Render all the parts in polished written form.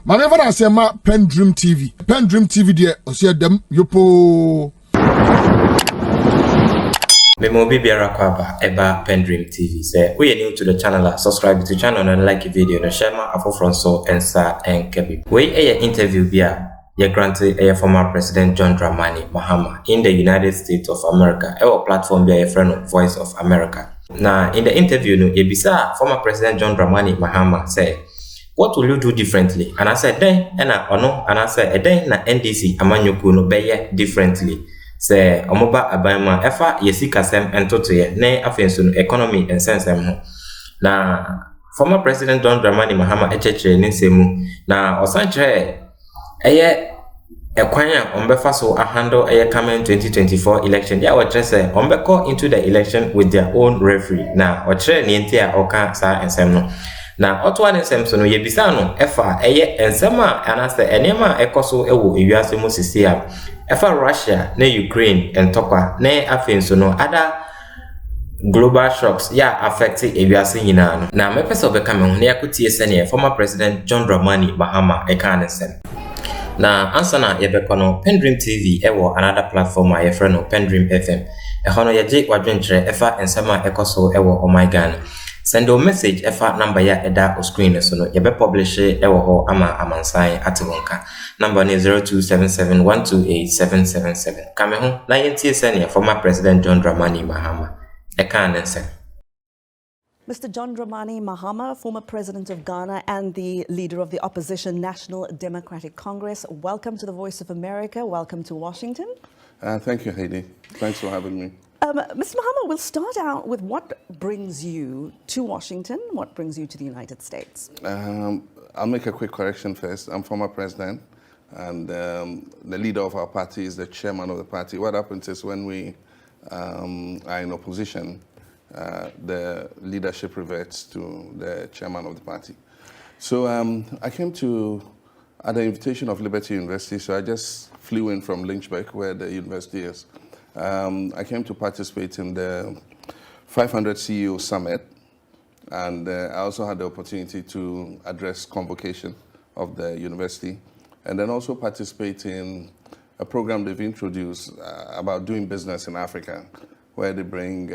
Maneva na sema PENDREAM TV. PENDREAM TV de osia dem yopo. Memo bibiara kwaba eba PENDREAM TV. Say we are new to the channel, subscribe to the channel and like the video. No share my afro so and sa and kebi. We a interview bia ye granted a former President John Dramani Mahama in the United States of America. Our platform be a friend of Voice of America. Now in the interview no ebisa former President John Dramani Mahama say, what will you do differently? And I said then and I said then na NDC amanyoko no beye differently. Say omoba abama efa yesi kasem entotoye ne afenso no economy and sense ho. Na former President John Dramani Mahama echeche ne nsemu na osanche eye ekwanya ombefa so a handle eye coming 2024 election. Ya we say ombeko into the election with their own referee. Na ochre ni enti a oka sa ensem no. Na otwa nsem so no yebisa no efa eye ensema anase enema ekoso ewo ewiase mo sisi a efa Russia na Ukraine entokwa na afenso no other global shocks ya affect ewiase nyina no. Na mepese obeka me ho na yakotie sene former President John Dramani Mahama eka nsem. Na ansana yebeko no PENDREAM TV ewo another platform a yefre no PENDREAM FM. Eho no yeje wadwenkyere efa ensema ekoso ewo oh my god. Send a message efa number ya eda o screen so no yebe publish ewo ho ama amansan atewonka. Number ni 0277128777. Kame ho na yentie sene former President John Dramani Mahama. Eka nense. Mr. John Dramani Mahama, former president of Ghana and the leader of the opposition National Democratic Congress, welcome to the Voice of America. Welcome to Washington. Thank you, Heidi. Thanks for having me. Mr. Mahama, we'll start out with what brings you to Washington, what brings you to the United States? I'll make a quick correction first. I'm former president, and the leader of our party is the chairman of the party. What happens is when we are in opposition, the leadership reverts to the chairman of the party. So I came at the invitation of Liberty University, so I just flew in from Lynchburg, where the university is. I came to participate in the 500 CEO Summit, and I also had the opportunity to address convocation of the university, and then also participate in a program they've introduced about doing business in Africa, where they bring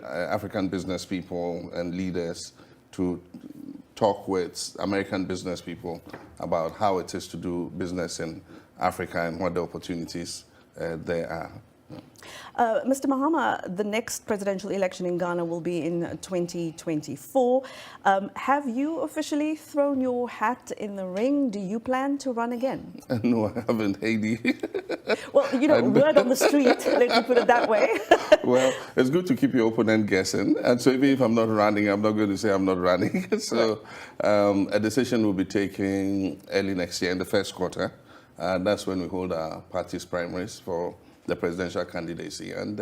African business people and leaders to talk with American business people about how it is to do business in Africa and what the opportunities there are. Mr. Mahama, the next presidential election in Ghana will be in 2024. Have you officially thrown your hat in the ring? Do you plan to run again? No, I haven't, Heidi. Well, you know, word on the street, let me put it that way. Well, it's good to keep your opponent guessing. And so even if I'm not running, I'm not going to say I'm not running. So a decision will be taken early next year in the first quarter. That's when we hold our party's primaries for the presidential candidacy, and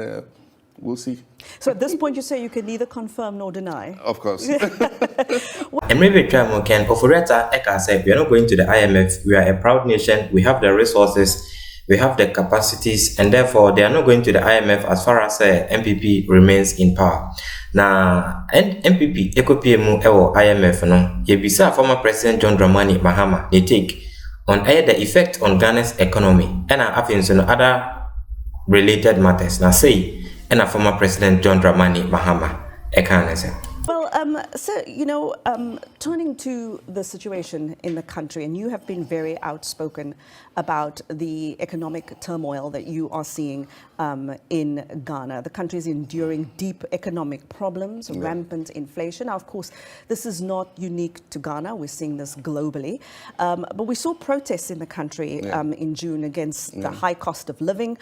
we'll see. So at this point, you say you can neither confirm nor deny? Of course. And maybe Ken Oforeta Eka said, we are not going to the IMF. We are a proud nation. We have the resources. We have the capacities, and therefore they are not going to the IMF as far as NPP remains in power. Now, NPP EcoPMU ewo IMF no. Yebisa former President John Dramani Mahama they take on the effect on Ghana's economy and other related matters. Now say, and a former President John Dramani Mahama. Well, so, you know, turning to the situation in the country, and you have been very outspoken about the economic turmoil that you are seeing in Ghana. The country is enduring deep economic problems, rampant inflation. Now, of course, this is not unique to Ghana. We're seeing this globally. But we saw protests in the country in June against the high cost of living.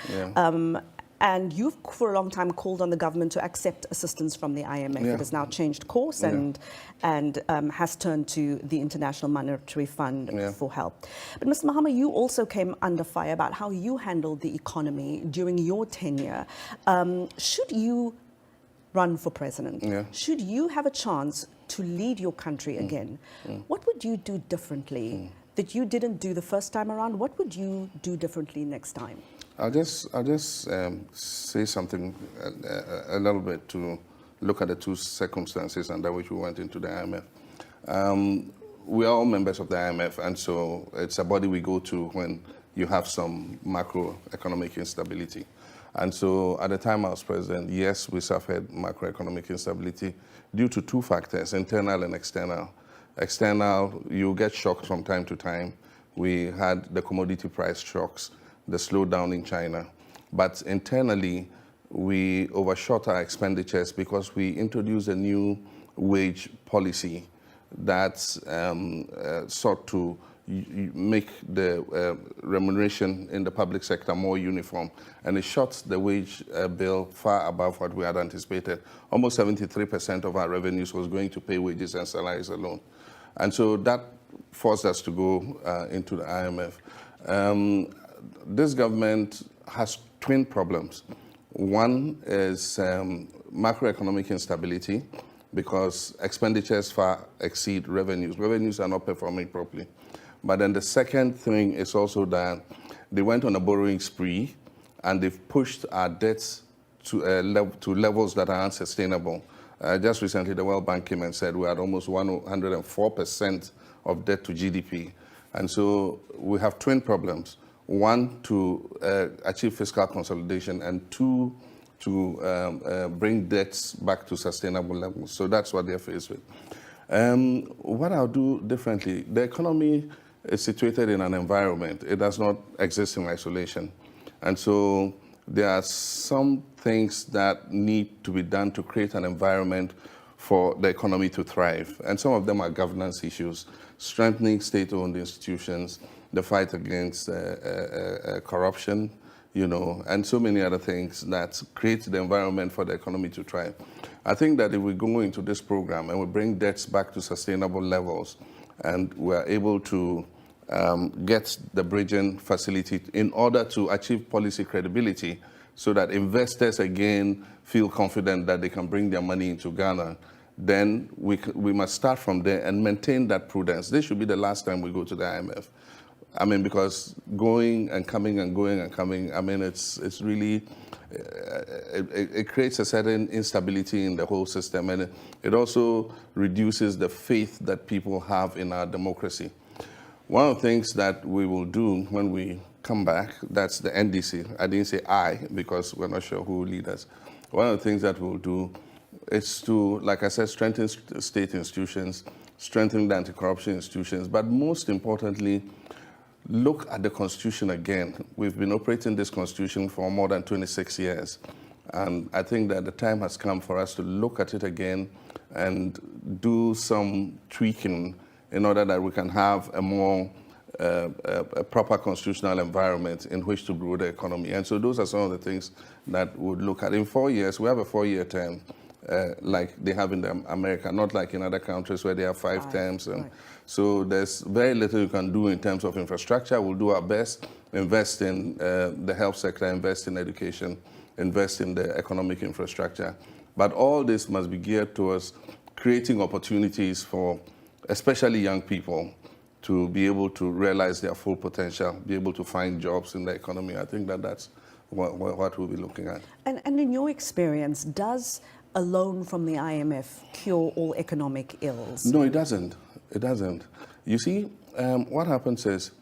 And you've, for a long time, called on the government to accept assistance from the IMF. It has now changed course and has turned to the International Monetary Fund for help. But Mr. Mahama, you also came under fire about how you handled the economy during your tenure. Should you run for president, should you have a chance to lead your country again, what would you do differently that you didn't do the first time around? What would you do differently next time? I'll just say something a little bit to look at the two circumstances under which we went into the IMF. we are all members of the IMF, and so it's a body we go to when you have some macroeconomic instability. And so at the time I was president, yes, we suffered macroeconomic instability due to two factors, internal and external. External, you get shocked from time to time. We had the commodity price shocks, the slowdown in China. But internally, we overshot our expenditures because we introduced a new wage policy that sought to make the remuneration in the public sector more uniform. And it shot the wage bill far above what we had anticipated. Almost 73% of our revenues was going to pay wages and salaries alone. And so that forced us to go into the IMF. This government has twin problems. One is macroeconomic instability, because expenditures far exceed revenues. Revenues are not performing properly. But then the second thing is also that they went on a borrowing spree and they've pushed our debts to levels that are unsustainable. Just recently, the World Bank came and said we had almost 104% of debt to GDP. And so we have twin problems. One, to achieve fiscal consolidation, and two, to bring debts back to sustainable levels. So that's what they're faced with. What I'll do differently, the economy is situated in an environment. It does not exist in isolation. And so there are some things that need to be done to create an environment for the economy to thrive. And some of them are governance issues, strengthening state-owned institutions, the fight against corruption, and so many other things that create the environment for the economy to thrive. I think that if we go into this program and we bring debts back to sustainable levels, and we're able to get the bridging facility in order to achieve policy credibility, so that investors again feel confident that they can bring their money into Ghana, then we must start from there and maintain that prudence. This should be the last time we go to the IMF. I mean, because going and coming and going and coming, I mean, it's really, it creates a certain instability in the whole system, and it also reduces the faith that people have in our democracy. One of the things that we will do when we come back, that's the NDC. I didn't say I, because we're not sure who will lead us. One of the things that we'll do is to, like I said, strengthen state institutions, strengthen the anti-corruption institutions, but most importantly, look at the Constitution again. We've been operating this Constitution for more than 26 years. And I think that the time has come for us to look at it again and do some tweaking in order that we can have a more a proper constitutional environment in which to grow the economy. And so those are some of the things that we'll look at. In 4 years, we have a 4-year term, like they have in America, not like in other countries where they have 5 terms. And so there's very little you can do in terms of infrastructure. We'll do our best, invest in the health sector, invest in education, invest in the economic infrastructure. But all this must be geared towards creating opportunities for especially young people to be able to realize their full potential, be able to find jobs in the economy. I think that that's what we'll be looking at. And in your experience, does a loan from the IMF cure all economic ills? No, it doesn't. It doesn't. You see, what happens is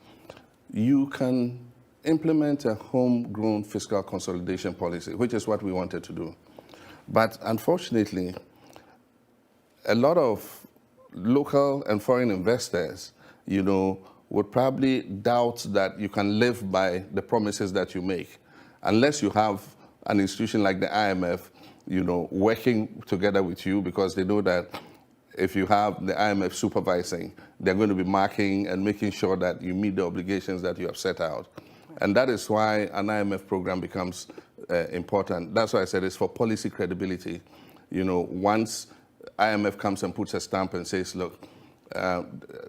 you can implement a homegrown fiscal consolidation policy, which is what we wanted to do. But unfortunately, a lot of local and foreign investors, would probably doubt that you can live by the promises that you make, unless you have an institution like the IMF, working together with you, because they know that if you have the IMF supervising, they're going to be marking and making sure that you meet the obligations that you have set out. And that is why an IMF program becomes important. That's why I said it's for policy credibility. Once IMF comes and puts a stamp and says, look,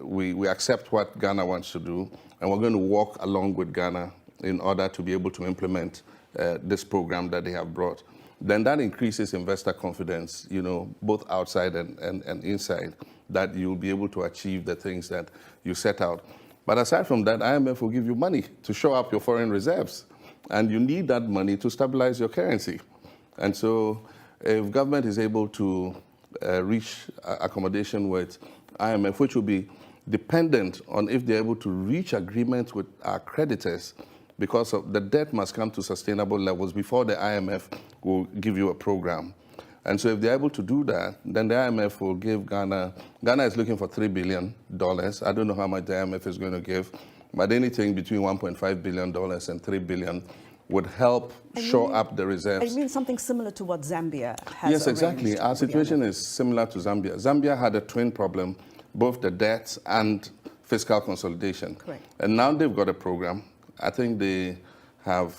we accept what Ghana wants to do, and we're going to walk along with Ghana in order to be able to implement this program that they have brought, then that increases investor confidence, both outside and inside, that you'll be able to achieve the things that you set out. But aside from that, IMF will give you money to show up your foreign reserves, and you need that money to stabilize your currency. And so if government is able to reach accommodation with IMF, which will be dependent on if they're able to reach agreement with our creditors, because of the debt must come to sustainable levels before the IMF will give you a program. And so if they're able to do that, then the IMF will give Ghana is looking for $3 billion. I don't know how much the IMF is going to give, but anything between $1.5 billion and $3 billion would help shore up the reserves. I mean something similar to what Zambia has. Yes, exactly. Our situation is similar to Zambia. Zambia had a twin problem, both the debt and fiscal consolidation. Correct. And now they've got a program. I think they have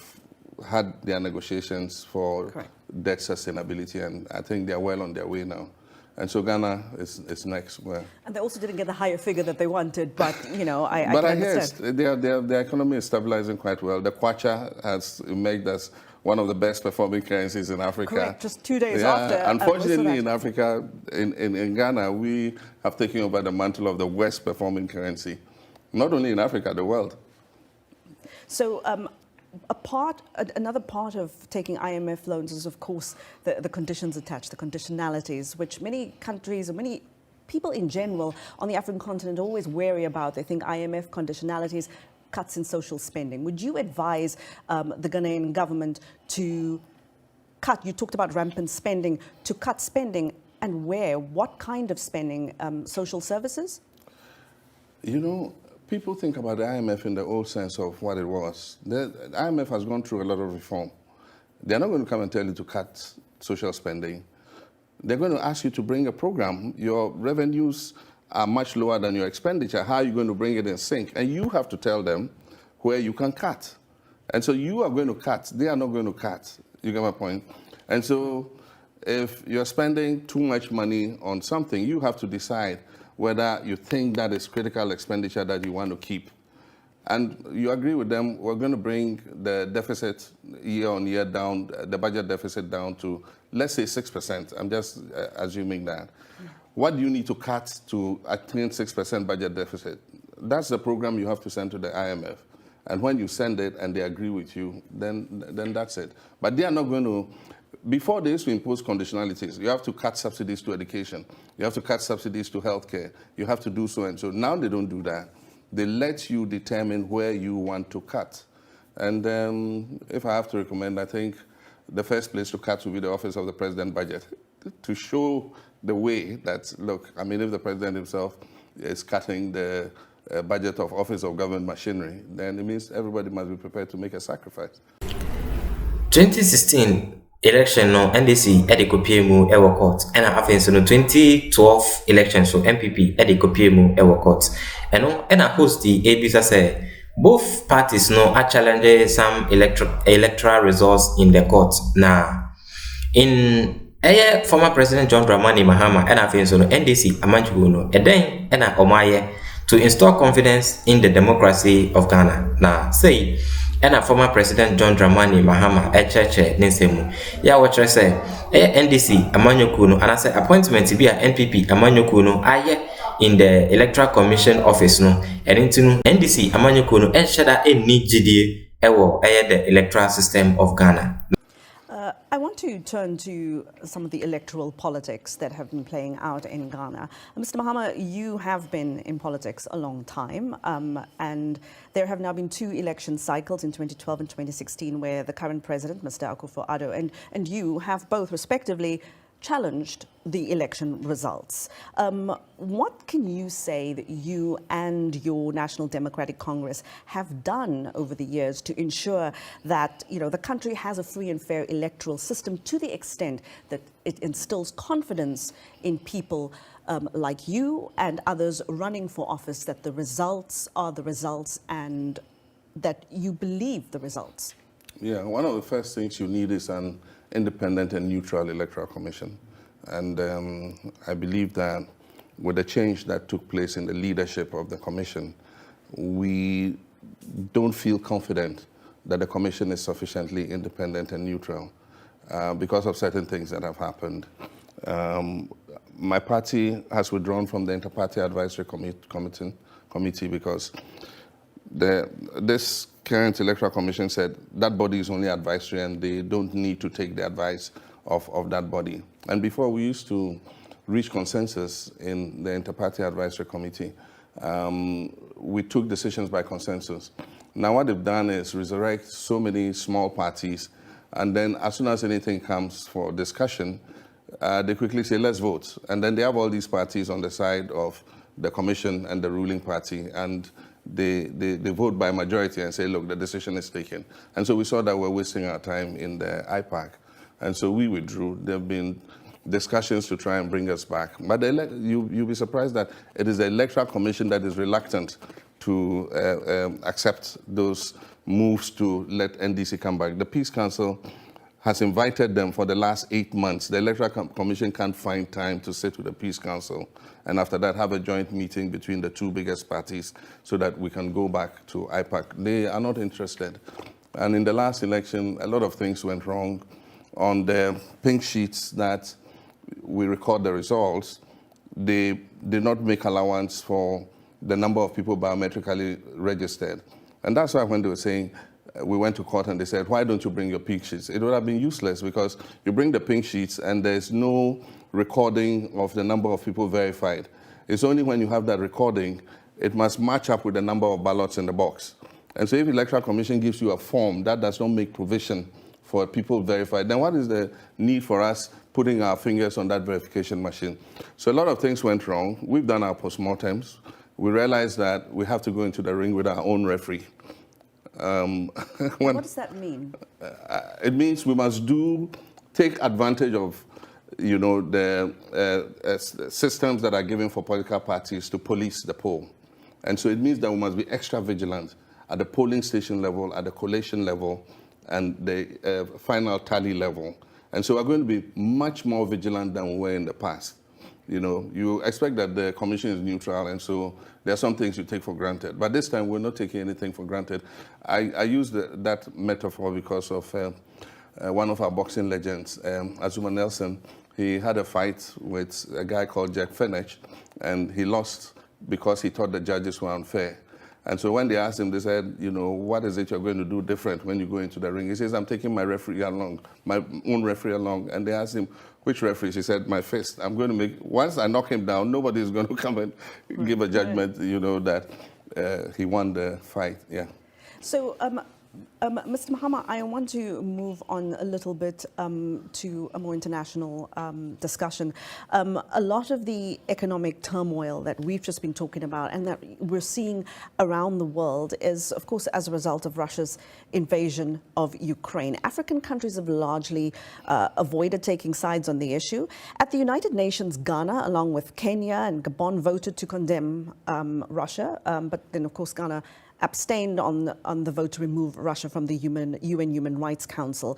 had their negotiations for Correct. debt sustainability, and I think they're well on their way now. And so Ghana is next. Well, And they also didn't get the higher figure that they wanted, but I but can guess understand. their economy is stabilizing quite well. The kwacha has made us one of the best performing currencies in Africa. Correct, just 2 days after. Unfortunately, in Africa, in Ghana, we have taken over the mantle of the worst performing currency, not only in Africa, the world. So another part of taking IMF loans is, of course, the conditions attached, the conditionalities, which many countries or many people in general on the African continent are always wary about. They think IMF conditionalities, cuts in social spending. Would you advise the Ghanaian government to cut, you talked about rampant spending, to cut spending, and where? What kind of spending? Social services? You know, people think about the IMF in the old sense of what it was. The IMF has gone through a lot of reform. They're not going to come and tell you to cut social spending. They're going to ask you to bring a program. Your revenues are much lower than your expenditure. How are you going to bring it in sync? And you have to tell them where you can cut. And so you are going to cut. They are not going to cut. You get my point? And so if you're spending too much money on something, you have to decide whether you think that is critical expenditure that you want to keep. And you agree with them, we're going to bring the deficit year on year down, the budget deficit down to, let's say 6%. I'm just assuming that. What do you need to cut to attain 6% budget deficit? That's the program you have to send to the IMF. And when you send it and they agree with you, then that's it. But they are not going to, before they used to impose conditionalities, you have to cut subsidies to education. You have to cut subsidies to healthcare. You have to do so and so. Now they don't do that. They let you determine where you want to cut. And if I have to recommend, I think the first place to cut would be the Office of the President budget, to show the way that, look, I mean, if the President himself is cutting the budget of Office of Government Machinery, then it means everybody must be prepared to make a sacrifice. 2016 election no NDC edi kopie mu ewo court and after so no 2012 election so NPP edi kopie mu ewo court and I host the abisa say both parties no are challenging some electoral results in the court now in former President John Dramani Mahama and after so no NDC amanchugo no eden and omaye to install confidence in the democracy of Ghana now say and former President John Dramani Mahama echeche ninsemu ya wotre say NDC amanyoku no and say appointment be a NPP amanyoku no aye in the Electoral Commission office no and into NDC amanyoku no enshada enni gidie ewo the electoral system of Ghana. I want to turn to some of the electoral politics that have been playing out in Ghana. Mr. Mahama, you have been in politics a long time, and there have now been two election cycles in 2012 and 2016 where the current president, Mr. Akufo-Addo, and you have both respectively challenged the election results. What can you say that you and your National Democratic Congress have done over the years to ensure that the country has a free and fair electoral system to the extent that it instills confidence in people like you and others running for office, that the results are the results and that you believe the results? Yeah, one of the first things you need is an independent and neutral electoral commission. And I believe that with the change that took place in the leadership of the commission, we don't feel confident that the commission is sufficiently independent and neutral because of certain things that have happened. My party has withdrawn from the Inter-Party Advisory Committee because this current electoral commission said that body is only advisory and they don't need to take the advice of that body. And before we used to reach consensus in the Inter-Party Advisory Committee we took decisions by consensus. Now what they've done is resurrect so many small parties, and then as soon as anything comes for discussion, they quickly say, let's vote. And then they have all these parties on the side of the commission and the ruling party, and they vote by majority and say, look, the decision is taken. And so we saw that we're wasting our time in the IPAC. And so we withdrew. There have been discussions to try and bring us back. But you'll be surprised that it is the Electoral Commission that is reluctant to accept those moves to let NDC come back. The Peace Council has invited them for the last 8 months. The Electoral Commission can't find time to sit with the Peace Council and after that have a joint meeting between the two biggest parties so that we can go back to IPAC. They are not interested. And in the last election, a lot of things went wrong. On the pink sheets that we record the results, they did not make allowance for the number of people biometrically registered. And that's why when they were saying, we went to court and they said, why don't you bring your pink sheets? It would have been useless because you bring the pink sheets and there's no recording of the number of people verified. It's only when you have that recording, it must match up with the number of ballots in the box. And so if the Electoral Commission gives you a form that does not make provision for people verified, then what is the need for us putting our fingers on that verification machine? So a lot of things went wrong. We've done our postmortems. We realized that we have to go into the ring with our own referee. What does that mean? It means we must take advantage of, the systems that are given for political parties to police the poll. And so it means that we must be extra vigilant at the polling station level, at the collation level, and the final tally level. And so we're going to be much more vigilant than we were in the past. You expect that the commission is neutral, and so there are some things you take for granted. But this time, we're not taking anything for granted. I use that metaphor because of one of our boxing legends, Azuma Nelson. He had a fight with a guy called Jack Fenech, and he lost because he thought the judges were unfair. And so when they asked him, they said, what is it you're going to do different when you go into the ring? He says, I'm taking my own referee along. And they asked him, which referee? He said, my fist. I'm going to once I knock him down, nobody is going to come and give a judgment, that he won the fight. Yeah. So, Mr. Mahama, I want to move on a little bit to a more international discussion. A lot of the economic turmoil that we've just been talking about and that we're seeing around the world is, of course, as a result of Russia's invasion of Ukraine. African countries have largely avoided taking sides on the issue. At the United Nations, Ghana, along with Kenya and Gabon, voted to condemn Russia, but then, of course, Ghana abstained on the vote to remove Russia from the UN Human Rights Council.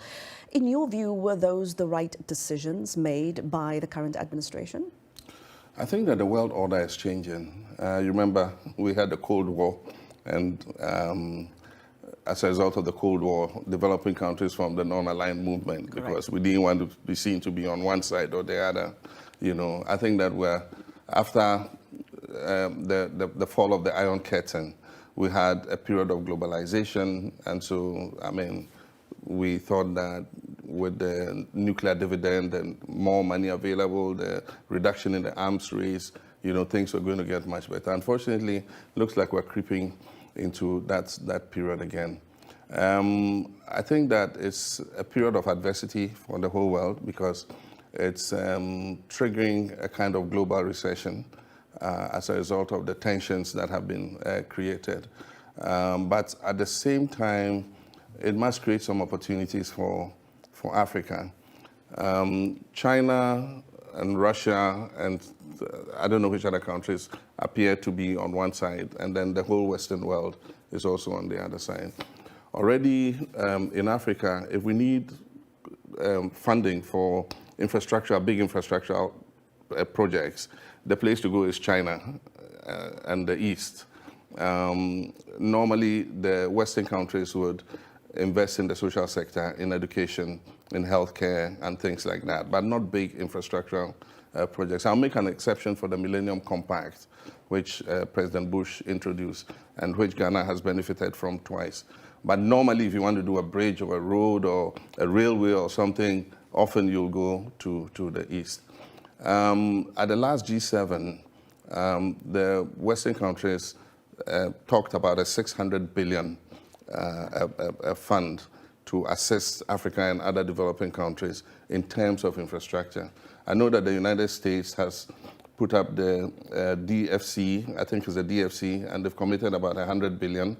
In your view, were those the right decisions made by the current administration? I think that the world order is changing. You remember we had the Cold War, and as a result of the Cold War, developing countries formed the non-aligned movement. Correct. Because we didn't want to be seen to be on one side or the other. I think that after the fall of the Iron Curtain, we had a period of globalization, and so, we thought that with the nuclear dividend and more money available, the reduction in the arms race, things were going to get much better. Unfortunately, it looks like we're creeping into that period again. I think that it's a period of adversity for the whole world because it's triggering a kind of global recession. As a result of the tensions that have been created. But at the same time, it must create some opportunities for Africa. China and Russia and I don't know which other countries appear to be on one side, and then the whole Western world is also on the other side. Already in Africa, if we need funding for infrastructure, big infrastructure projects, the place to go is China and the East. Normally, the Western countries would invest in the social sector, in education, in healthcare, and things like that, but not big infrastructural projects. I'll make an exception for the Millennium Compact, which President Bush introduced and which Ghana has benefited from twice. But normally, if you want to do a bridge or a road or a railway or something, often you'll go to the East. At the last G7, the Western countries talked about a 600 billion a fund to assist Africa and other developing countries in terms of infrastructure. I know that the United States has put up the DFC, I think it's the DFC, and they've committed about 100 billion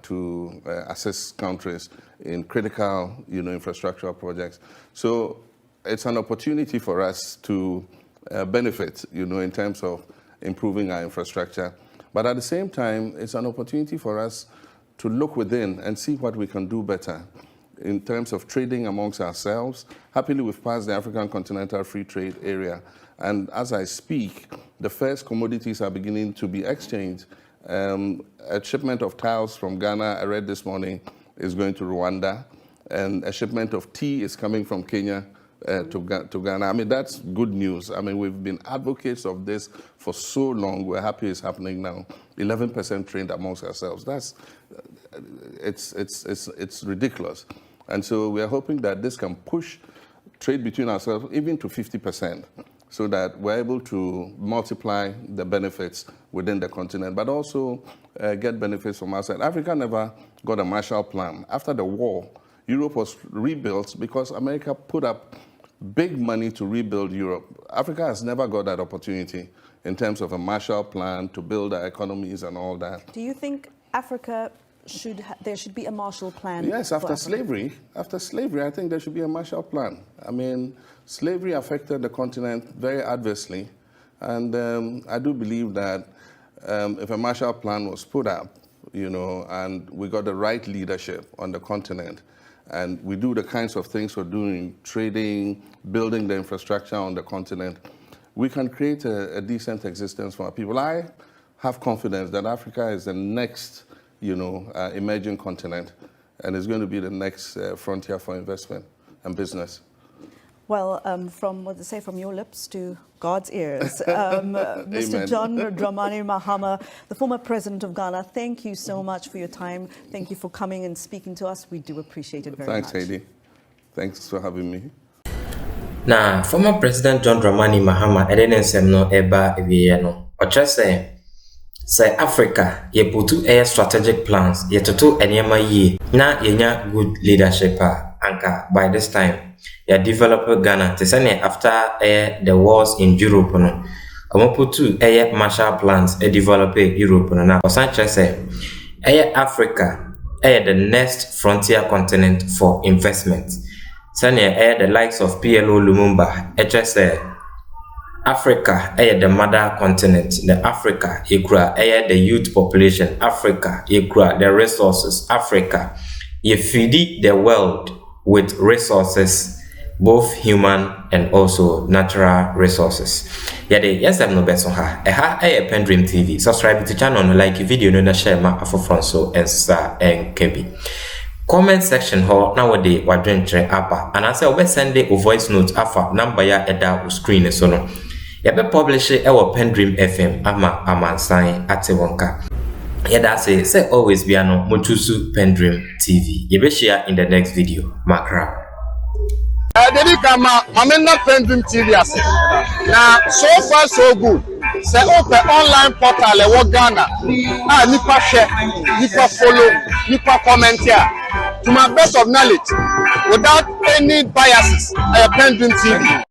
to assist countries in critical, infrastructural projects. So it's an opportunity for us to benefit, in terms of improving our infrastructure. But at the same time, it's an opportunity for us to look within and see what we can do better in terms of trading amongst ourselves. Happily, we've passed the African Continental Free Trade Area. And as I speak, the first commodities are beginning to be exchanged. A shipment of tiles from Ghana, I read this morning, is going to Rwanda. And a shipment of tea is coming from Kenya to Ghana. I mean, that's good news. I mean, we've been advocates of this for so long. We're happy it's happening now. 11% trade amongst ourselves. It's ridiculous. And so we are hoping that this can push trade between ourselves even to 50%, so that we're able to multiply the benefits within the continent, but also get benefits from outside. Africa never got a Marshall Plan. After the war, Europe was rebuilt because America put up big money to rebuild Europe. Africa has never got that opportunity in terms of a Marshall Plan to build our economies and all that. Do you think Africa there should be a Marshall Plan? Yes, after slavery, I think there should be a Marshall Plan. I mean, slavery affected the continent very adversely, and I do believe that if a Marshall Plan was put up, and we got the right leadership on the continent, and we do the kinds of things we're doing, trading, building the infrastructure on the continent, we can create a decent existence for our people. I have confidence that Africa is the next emerging continent, and it's going to be the next frontier for investment and business. Well, from what they say, from your lips to God's ears. Mr. John Dramani Mahama, the former president of Ghana, thank you so much for your time. Thank you for coming and speaking to us. We do appreciate it very much. Thanks, Heidi. Thanks for having me. Now, former President John Dramani Mahama, no eba no. Say Africa, ye putu air strategic plans, ye tutu enyema ye, na yenya good leadership anka by this time. Ye develop Ghana, te sene after the wars in Europe no. Omo putu air Marshall plans develop Europe no na. Osanche say, Africa, the next frontier continent for investment. Sene the likes of PLO Lumumba, say Africa, the mother continent, the Africa, the youth population, Africa, the resources, Africa, you feed the world with resources, both human and also natural resources. Yes, I'm no best on her. PENDREAM TV. Subscribe to the channel, like the video, and share my afro and sa and kebi. Comment section ho nowadays wa dwentre apa and I say we send a voice note afa number ya eda screen so no. Yebe publish it our PENDREAM FM ama amansan ate wonka. Yeda say always be ano mochusu PENDREAM TV. Yebe share in the next video. Makra. Dedi kama amena PENDREAM TV ase. Na so far so good. Say open online portal e wo Ghana. Nipa share, nipa follow, nipa comment here. To my best of knowledge, without any biases, PENDREAM TV.